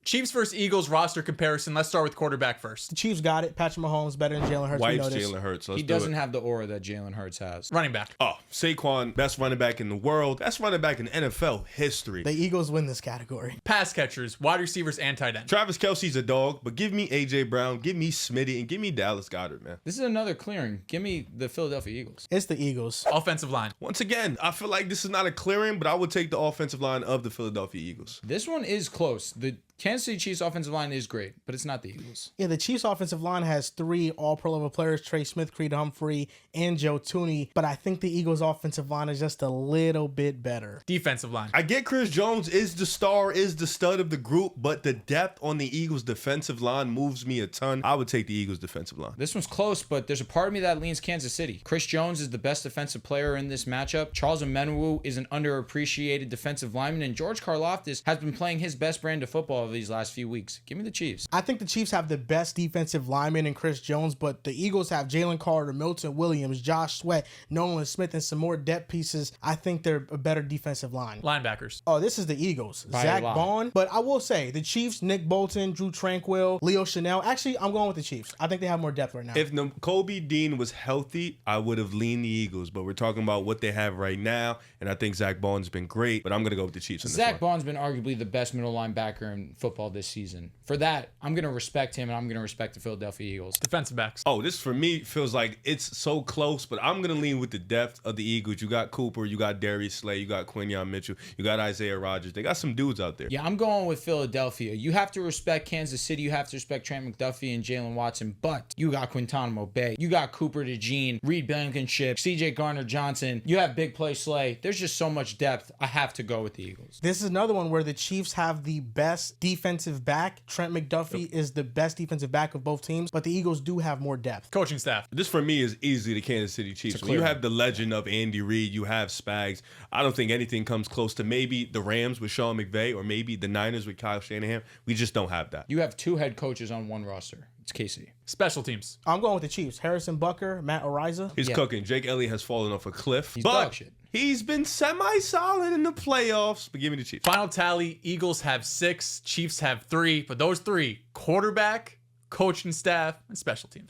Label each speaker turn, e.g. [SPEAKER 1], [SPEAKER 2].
[SPEAKER 1] Chiefs versus Eagles roster comparison. Let's start with quarterback first.
[SPEAKER 2] The Chiefs got it. Patrick Mahomes better than Jalen Hurts. We know
[SPEAKER 3] Wipes
[SPEAKER 2] this.
[SPEAKER 3] Jalen Hurts. Let's
[SPEAKER 4] He
[SPEAKER 3] do
[SPEAKER 4] doesn't
[SPEAKER 3] it.
[SPEAKER 4] have the aura that Jalen Hurts has.
[SPEAKER 1] Running back.
[SPEAKER 3] Oh, Saquon, best running back in the world. Best running back in NFL history.
[SPEAKER 2] The Eagles win this category.
[SPEAKER 1] Pass catchers, wide receivers, and tight end.
[SPEAKER 3] Travis Kelce's a dog, but give me A.J. Brown, give me Smitty, and give me Dallas Goedert, man.
[SPEAKER 4] This is another clearing. Give me the Philadelphia Eagles.
[SPEAKER 2] It's the Eagles.
[SPEAKER 1] Offensive line.
[SPEAKER 3] Once again, I feel like this is not a clearing, but I would take the offensive line of the Philadelphia Eagles.
[SPEAKER 4] This one is close. The Kansas City Chiefs offensive line is great, but it's not the Eagles.
[SPEAKER 2] Yeah, the Chiefs offensive line has 3 all-pro level players, Trey Smith, Creed Humphrey, and Joe Tooney, but I think the Eagles offensive line is just a little bit better.
[SPEAKER 1] Defensive line.
[SPEAKER 3] I get Chris Jones is the star, is the stud of the group, but the depth on the Eagles defensive line moves me a ton. I would take the Eagles defensive line.
[SPEAKER 4] This one's close, but there's a part of me that leans Kansas City. Chris Jones is the best defensive player in this matchup. Charles Omenihu is an underappreciated defensive lineman, and George Karlaftis has been playing his best brand of football over these last few weeks. Give me the Chiefs.
[SPEAKER 2] I think the Chiefs have the best defensive lineman in Chris Jones, but the Eagles have Jalen Carter, Milton Williams, Josh Sweat, Nolan Smith, and some more depth pieces. I think they're a better defensive line.
[SPEAKER 1] Linebackers.
[SPEAKER 2] Oh, this is the Eagles.
[SPEAKER 4] By a
[SPEAKER 2] Zach
[SPEAKER 4] lot.
[SPEAKER 2] Bond. But I will say, the Chiefs, Nick Bolton, Drew Tranquil, Leo Chanel. Actually, I'm going with the Chiefs. I think they have more depth right now.
[SPEAKER 3] If Kobe Dean was healthy, I would have leaned the Eagles, but we're talking about what they have right now, and I think Zach Bond's been great, but I'm going to go with the Chiefs in this
[SPEAKER 4] Zach
[SPEAKER 3] one.
[SPEAKER 4] Bond's been arguably the best middle linebacker in football this season. For that, I'm going to respect him, and I'm going to respect the Philadelphia Eagles.
[SPEAKER 1] Defensive backs.
[SPEAKER 3] Oh, this for me feels like it's so close, but I'm going to lean with the depth of the Eagles. You got Cooper, you got Darius Slay, you got Quinyon Mitchell, you got Isaiah Rodgers. They got some dudes out there.
[SPEAKER 4] Yeah, I'm going with Philadelphia. You have to respect Kansas City. You have to respect Trent McDuffie and Jalen Watson, but you got Quintana Bay. You got Cooper DeJean, Reed Blankenship, CJ Garner-Johnson. You have Big Play Slay. There's just so much depth. I have to go with the Eagles.
[SPEAKER 2] This is another one where the Chiefs have the best defensive back. Trent McDuffie is the best defensive back of both teams, but the Eagles do have more depth.
[SPEAKER 1] Coaching staff.
[SPEAKER 3] This for me is easily the Kansas City Chiefs. When you have the legend of Andy Reid, you have Spags. I don't think anything comes close to maybe the Rams with Sean McVay or maybe the Niners with Kyle Shanahan. We just don't have that.
[SPEAKER 4] You have 2 head coaches on one roster. It's KC.
[SPEAKER 1] Special teams.
[SPEAKER 2] I'm going with the Chiefs. Harrison Bucker, Matt Ariza.
[SPEAKER 3] He's cooking. Jake Elliott has fallen off a cliff.
[SPEAKER 4] He's
[SPEAKER 3] but
[SPEAKER 4] dog shit.
[SPEAKER 3] he's been semi-solid in the playoffs. But give me the Chiefs.
[SPEAKER 1] Final tally, Eagles have 6, Chiefs have 3, but those 3, quarterback, coaching staff, and special teams.